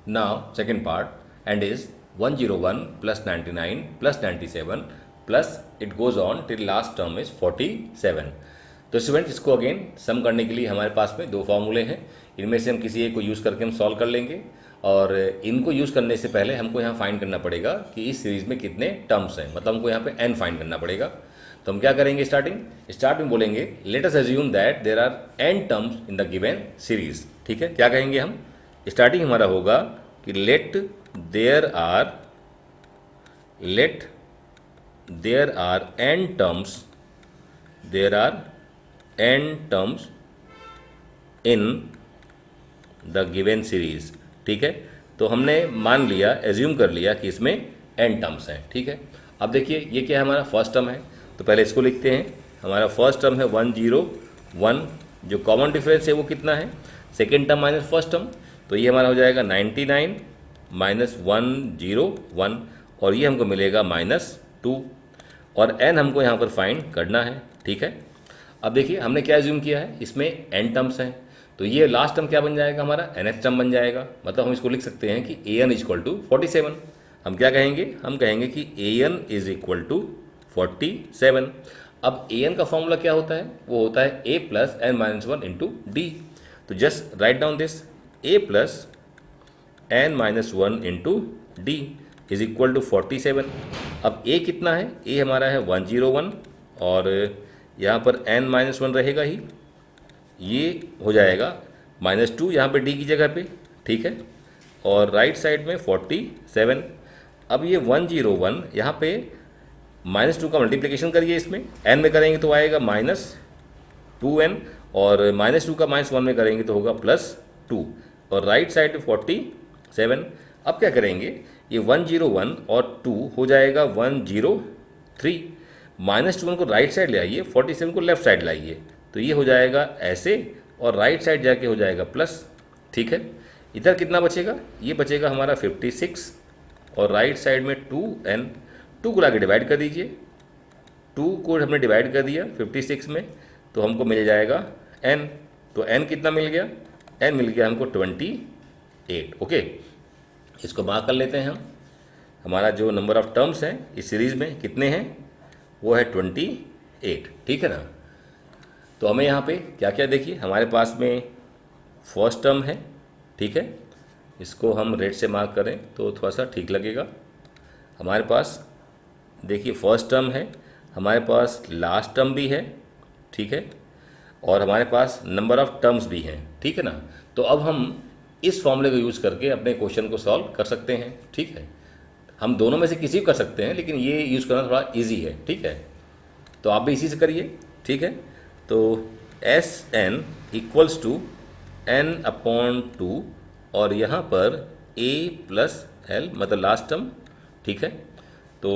Now second part, and is 101 plus 99 plus 97 plus it goes on till last term is 47। तो स्टूडेंट्स, इसको अगेन सम करने के लिए हमारे पास में दो फॉर्मूले हैं, इनमें से हम किसी एक को यूज़ करके हम सॉल्व कर लेंगे। और इनको यूज़ करने से पहले हमको यहाँ फाइंड करना पड़ेगा कि इस सीरीज़ में कितने टर्म्स हैं, मतलब हमको यहाँ पे n फाइंड करना पड़ेगा। तो हम क्या करेंगे, स्टार्ट में बोलेंगे let us assume that there are n terms in the given series, ठीक है। क्या कहेंगे हम, स्टार्टिंग हमारा होगा कि let there are n terms in the given series, ठीक है। तो हमने मान लिया, एज्यूम कर लिया कि इसमें n टर्म्स हैं, ठीक है। अब देखिए ये क्या है, हमारा फर्स्ट टर्म है, तो पहले इसको लिखते हैं। हमारा फर्स्ट टर्म है 101, जो कॉमन डिफरेंस है वो कितना है, second term minus first term, तो ये हमारा हो जाएगा 99 माइनस 101, और ये हमको मिलेगा -2, और n हमको यहाँ पर फाइंड करना है, ठीक है। अब देखिए हमने क्या एज्यूम किया है, इसमें n टर्म्स हैं, तो ये लास्ट टर्म क्या बन जाएगा, हमारा nth टर्म बन जाएगा। मतलब हम इसको लिख सकते हैं कि an = 47। हम क्या कहेंगे, हम कहेंगे कि an = 47। अब an का फॉर्मूला क्या होता है, वो होता है a + n-1 इंटू डी। तो just write down this, a + n-1 into d is equal to 47। अब a कितना है, a हमारा है 101, और यहाँ पर n-1 रहेगा ही, ये हो जाएगा -2 यहाँ पे d की जगह पे, ठीक है, और राइट साइड में 47। अब ये 101 यहाँ पे -2 का मल्टीप्लिकेशन करिए, इसमें n में करेंगे तो आएगा -2n, और -2 का -1 में करेंगे तो होगा +2, और राइट साइड में 47। अब क्या करेंगे, ये 101 और 2 हो जाएगा 103, -2 को राइट साइड ले आइए, 47 को लेफ्ट साइड लाइए, तो ये हो जाएगा ऐसे, और राइट साइड जाके हो जाएगा प्लस, ठीक है। इधर कितना बचेगा, ये बचेगा हमारा 56, और राइट साइड में 2n, 2 को लाके डिवाइड कर दीजिए, 2 को हमने डिवाइड कर दिया 56 में, तो हमको मिल जाएगा n। तो n कितना मिल गया? n मिल गया हमको 28। ओके, इसको मार्क कर लेते हैं हम। हमारा जो नंबर ऑफ टर्म्स हैं इस सीरीज़ में कितने हैं, वो है 28। ठीक है ना। तो हमें यहाँ पे क्या क्या, देखिए हमारे पास में फर्स्ट टर्म है, ठीक है, इसको हम रेड से मार्क करें तो थोड़ा सा ठीक लगेगा। हमारे पास देखिए फर्स्ट टर्म है, हमारे पास लास्ट टर्म भी है, ठीक है, और हमारे पास नंबर ऑफ टर्म्स भी हैं, ठीक है ना। तो अब हम इस फॉर्मूले को यूज़ करके अपने क्वेश्चन को सॉल्व कर सकते हैं, ठीक है। हम दोनों में से किसी को कर सकते हैं, लेकिन ये यूज़ करना थोड़ा इजी है, ठीक है। तो आप भी इसी से करिए, ठीक है। तो S N equals to n/2 और यहाँ पर a प्लस एल मतलब लास्ट टर्म, ठीक है। तो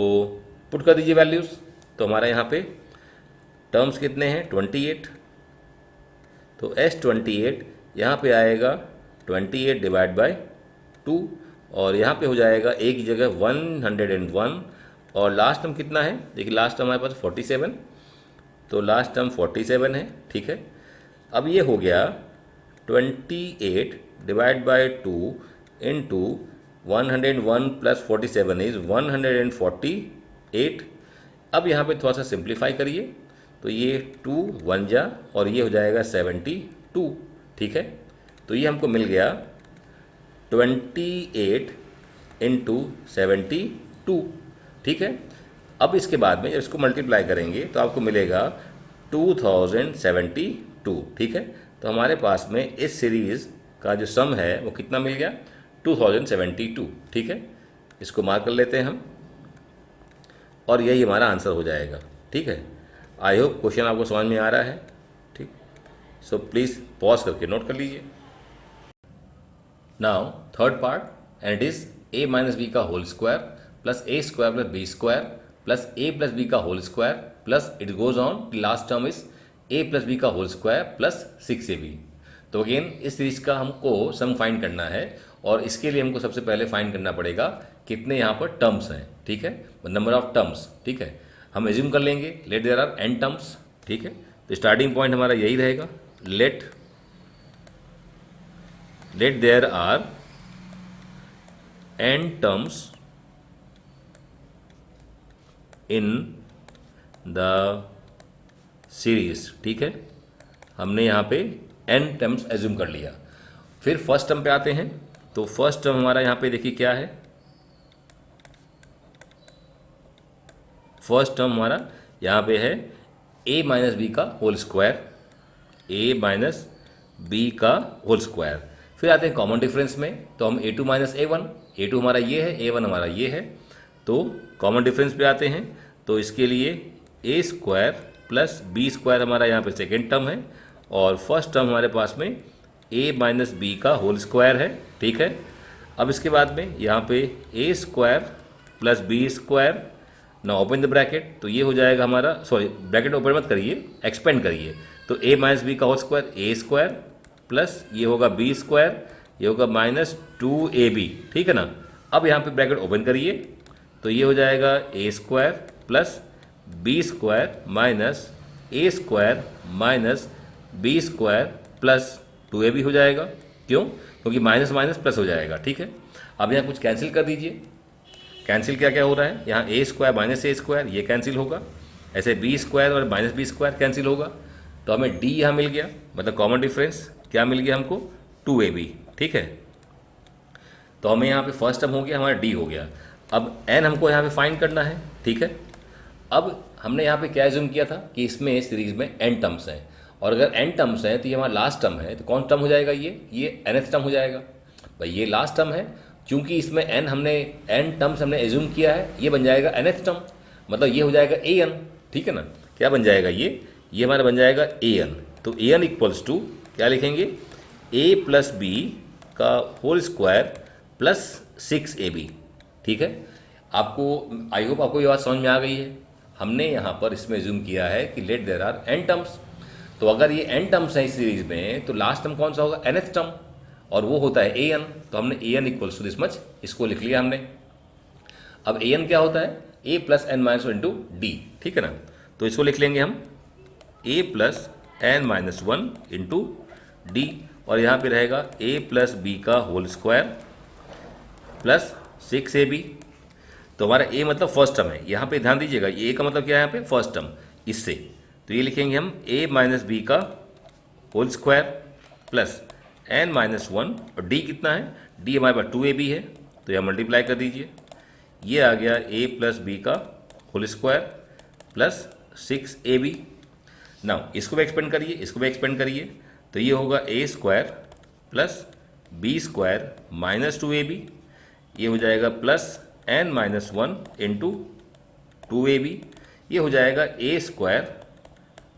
पुट कर दीजिए वैल्यूज़। तो हमारा यहाँ पे टर्म्स कितने हैं, 28। तो S28 यहाँ पे आएगा 28 डिवाइड बाय 2 और यहाँ पे हो जाएगा a की जगह 101 और लास्ट टर्म कितना है, देखिए लास्ट टर्म हमारे पास 47, तो लास्ट टर्म 47 है, ठीक है। अब ये हो गया 28 divide by 2 into 101 plus 47 is 148। अब यहाँ पे थोड़ा सा सिंप्लीफाई करिए, तो ये 2 1 जा और ये हो जाएगा 72, ठीक है। तो ये हमको मिल गया 28 इंटू 72, ठीक है। अब इसके बाद में जब इसको मल्टीप्लाई करेंगे तो आपको मिलेगा 2072, ठीक है। तो हमारे पास में इस सीरीज़ का जो सम है वो कितना मिल गया, 2072, ठीक है। इसको मार्क कर लेते हैं हम और यही हमारा आंसर हो जाएगा, ठीक है। आई होप क्वेश्चन आपको समझ में आ रहा है, ठीक। सो प्लीज़ पॉज करके नोट कर लीजिए। Now third part and it is a minus b का whole square plus a square plus b square plus a plus b का whole square plus it goes on last term is a plus b का होल स्क्वायर प्लस 6ab। तो अगेन इस सीरीज का हमको सम फाइंड करना है और इसके लिए हमको सबसे पहले फाइंड करना पड़ेगा कितने यहाँ पर टर्म्स हैं, ठीक है, नंबर ऑफ टर्म्स, ठीक है। हम एज्यूम कर लेंगे let there are n terms, ठीक है। तो स्टार्टिंग पॉइंट हमारा यही रहेगा, let there are n terms in the series, ठीक है। हमने यहाँ पे n टर्म्स एज्यूम कर लिया। फिर फर्स्ट टर्म पे आते हैं, तो फर्स्ट टर्म हमारा यहाँ पे देखिए क्या है, फर्स्ट टर्म हमारा यहाँ पे है a माइनस बी का whole square, a minus b का होल स्क्वायर। फिर आते हैं कॉमन डिफरेंस में, तो हम a2 माइनस a1, a2 हमारा ये है, a1 हमारा ये है। तो कॉमन डिफरेंस पे आते हैं, तो इसके लिए a square plus b square हमारा यहाँ पे सेकेंड टर्म है और फर्स्ट टर्म हमारे पास में a माइनस बी का होल स्क्वायर है, ठीक है। अब इसके बाद में यहाँ पे a square plus b square, ना ओपन द ब्रैकेट, तो ये हो जाएगा हमारा, सॉरी ब्रैकेट ओपन मत करिए, एक्सपेंड करिए। तो a माइनस बी का whole square a square plus ये होगा b स्क्वायर, ये होगा माइनस 2ab, ठीक है ना। अब यहाँ पे ब्रैकेट ओपन करिए, तो ये हो जाएगा a square plus b square minus a square minus b square plus 2ab हो जाएगा। क्यों? क्योंकि माइनस माइनस प्लस हो जाएगा, ठीक है। अब यहाँ कुछ कैंसिल कर दीजिए। कैंसिल क्या क्या हो रहा है, यहाँ a square minus a square ये कैंसिल होगा, ऐसे b स्क्वायर और माइनस b स्क्वायर कैंसिल होगा। तो हमें d यहाँ मिल गया, मतलब कॉमन डिफरेंस क्या मिल गया हमको, 2ab, ठीक है। तो हमें यहाँ पे फर्स्ट टर्म हो गया, हमारा d हो गया। अब n हमको यहाँ पे फाइंड करना है, ठीक है। अब हमने यहाँ पे क्या एज्यूम किया था कि इसमें सीरीज में n टर्म्स हैं और अगर n टर्म्स हैं तो ये हमारा लास्ट टर्म है, तो कौन टर्म हो जाएगा, ये nth टर्म हो जाएगा। भाई ये लास्ट टर्म है, क्योंकि इसमें n टर्म्स हमने एज्यूम किया है, ये बन जाएगा nth टर्म, मतलब ये हो जाएगा an, ठीक है ना। क्या बन जाएगा ये हमारा बन जाएगा an। तो an इक्वल्स टू क्या लिखेंगे, a प्लस बी का होल स्क्वायर प्लस 6ab, ठीक है। आपको आई होप आपको ये बात समझ में आ गई है। हमने यहाँ पर इसमें एज्यूम किया है कि let there are n terms, तो अगर ये n टर्म्स हैं इस सीरीज में तो लास्ट टर्म कौन सा होगा, nth टर्म, और वो होता है an। तो हमने an equals to this much, इसको लिख लिया हमने। अब an क्या होता है, a plus n minus into D, ठीक है ना। तो इसको लिख लेंगे हम a plus n minus one into d, और यहाँ पे रहेगा a प्लस बी का होल स्क्वायर प्लस 6ab। तो हमारा a मतलब फर्स्ट टर्म है, यहाँ पे ध्यान दीजिएगा, ये a का मतलब क्या है यहाँ पे फर्स्ट टर्म, इससे तो ये लिखेंगे हम a माइनस बी का whole square plus n minus one, और d कितना है, d हमारे पास 2ab है, तो यह मल्टीप्लाई कर दीजिए, ये आ गया a प्लस बी का whole square plus 6ab। Now इसको भी एक्सपेंड करिए, इसको भी एक्सपेंड करिए, तो ये होगा a square plus b square minus 2ab, ये हो जाएगा plus n minus one into 2ab, ये हो जाएगा a square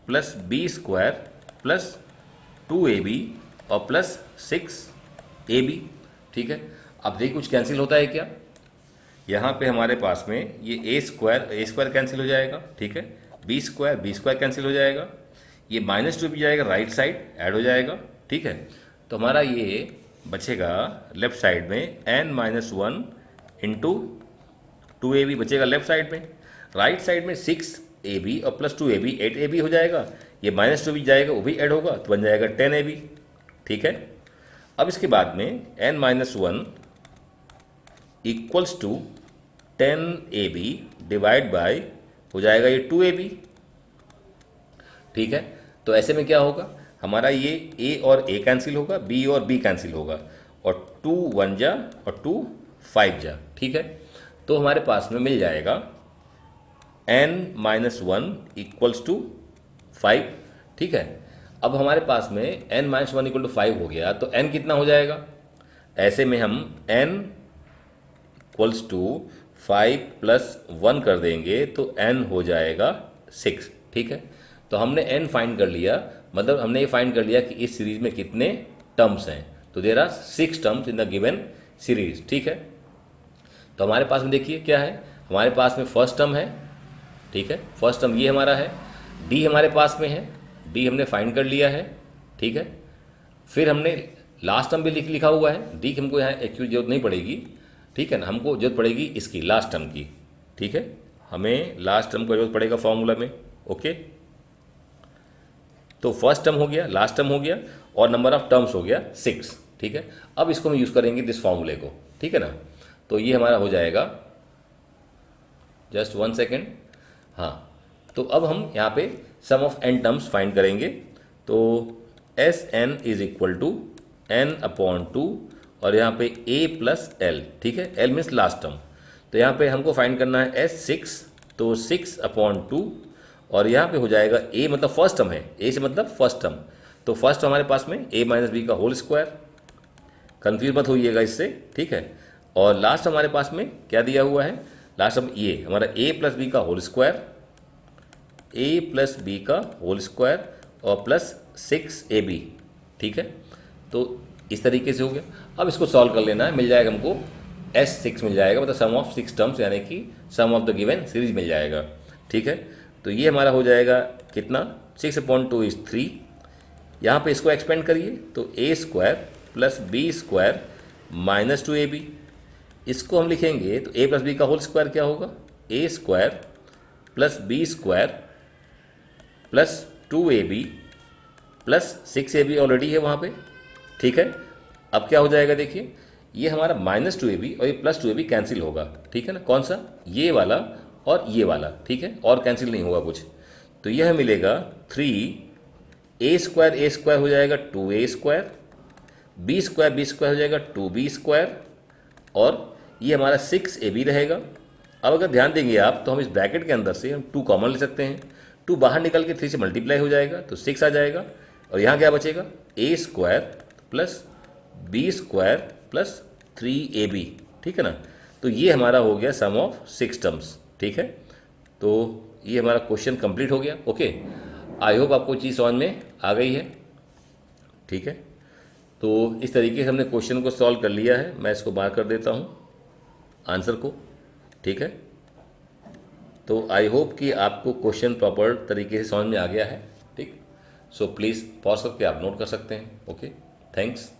plus b square plus 2ab और प्लस 6ab। ठीक है, अब देखिए कुछ कैंसिल होता है क्या, यहाँ पे हमारे पास में ये a स्क्वायर कैंसिल हो जाएगा, ठीक है, बी स्क्वायर कैंसिल हो जाएगा, ये माइनस 2 भी जाएगा राइट साइड ऐड हो जाएगा, ठीक है। तो हमारा ये बचेगा लेफ्ट साइड में n minus one into 2ab बचेगा लेफ्ट साइड में, राइट साइड में 6ab और प्लस 2ab 8ab हो जाएगा, ये माइनस 2 भी जाएगा वो भी ऐड होगा तो बन जाएगा 10ab। ठीक है, अब इसके बाद में n minus one equals to 10ab divide by हो जाएगा ये 2ab। ठीक है, तो ऐसे में क्या होगा, हमारा ये a और a कैंसिल होगा, b और b कैंसिल होगा, और 2 1 जा और 2 5 जा। ठीक है, तो हमारे पास में मिल जाएगा n minus one equals to 5। ठीक है, अब हमारे पास में n minus one equal to 5 हो गया, तो n कितना हो जाएगा, ऐसे में हम n इक्वल्स टू 5 प्लस 1 कर देंगे तो n हो जाएगा 6। ठीक है, तो हमने n फाइंड कर लिया, मतलब हमने ये फाइंड कर लिया कि इस सीरीज में कितने टर्म्स हैं, तो there are 6 terms in the given series. ठीक है, तो हमारे पास में देखिए क्या है, हमारे पास में फर्स्ट टर्म है, ठीक है, फर्स्ट टर्म ये हमारा है, d हमारे पास में है, d हमने फाइंड कर लिया है। ठीक है, फिर हमने लास्ट टर्म भी लिखा हुआ है, d की हमको यहाँ एक्चुअली जरूरत नहीं पड़ेगी, ठीक है ना, हमको जरूरत पड़ेगी इसकी लास्ट टर्म की। ठीक है, हमें लास्ट टर्म का जरूरत पड़ेगा फॉर्मूला में। ओके, तो फर्स्ट टर्म हो गया, लास्ट टर्म हो गया, और नंबर ऑफ टर्म्स हो गया 6। ठीक है, अब इसको हम यूज़ करेंगे दिस फॉर्मूले को। ठीक है ना, तो ये हमारा हो जाएगा, जस्ट 1 सेकेंड, हाँ, तो अब हम यहाँ पे sum of n terms find करेंगे, तो Sn is equal to n upon 2 और यहाँ पे a प्लस l। ठीक है, l मीन्स लास्ट टर्म, तो यहाँ पे हमको फाइंड करना है S6, तो 6 अपॉन 2, और यहाँ पे हो जाएगा a मतलब फर्स्ट टर्म है, a से मतलब फर्स्ट टर्म, तो फर्स्ट टर्म हमारे पास में a माइनस बी का होल स्क्वायर, कन्फ्यूज मत होइएगा इससे। ठीक है, और लास्ट हमारे पास में क्या दिया हुआ है, लास्ट टर्म ये हमारा a प्लस बी का whole square, a plus b का होल स्क्वायर और प्लस 6ab। ठीक है, तो इस तरीके से हो गया। अब इसको सॉल्व कर लेना है, मिल जाएगा हमको S6 मिल जाएगा, मतलब सम ऑफ 6 टर्म्स, यानी कि सम ऑफ द गिवन सीरीज मिल जाएगा। ठीक है, तो ये हमारा हो जाएगा कितना, 6 अपॉन 2 इज 3, यहाँ पे इसको एक्सपेंड करिए तो a square plus b square minus 2ab, इसको हम लिखेंगे तो a प्लस बी का होल स्क्वायर क्या होगा, a square plus b square plus 2ab plus 6ab already है वहाँ पे। ठीक है, अब क्या हो जाएगा, देखिए ये हमारा माइनस 2ab और ये प्लस 2ab कैंसिल होगा। ठीक है ना, कौन सा, ये वाला और ये वाला। ठीक है, और कैंसिल नहीं होगा कुछ, तो यह मिलेगा 3a स्क्वायर हो जाएगा 2a स्क्वायर, बी स्क्वायर हो जाएगा 2b स्क्वायर, और ये हमारा 6ab रहेगा। अब अगर ध्यान देंगे आप तो हम इस ब्रैकेट के अंदर से हम 2 कॉमन ले सकते हैं, 2 बाहर निकल के 3 से मल्टीप्लाई हो जाएगा तो 6 आ जाएगा, और यहाँ क्या बचेगा, a square plus b square plus 3ab। ठीक है ना, तो ये हमारा हो गया सम ऑफ 6 टर्म्स। ठीक है, तो ये हमारा क्वेश्चन कंप्लीट हो गया। ओके, आई होप आपको चीज़ समझ में आ गई है। ठीक है, तो इस तरीके से हमने क्वेश्चन को सॉल्व कर लिया है। मैं इसको बाहर कर देता हूँ आंसर को। ठीक है, तो आई होप कि आपको क्वेश्चन प्रॉपर तरीके से समझ में आ गया है। ठीक, सो प्लीज़ पॉज करके आप नोट कर सकते हैं। Okay, thanks.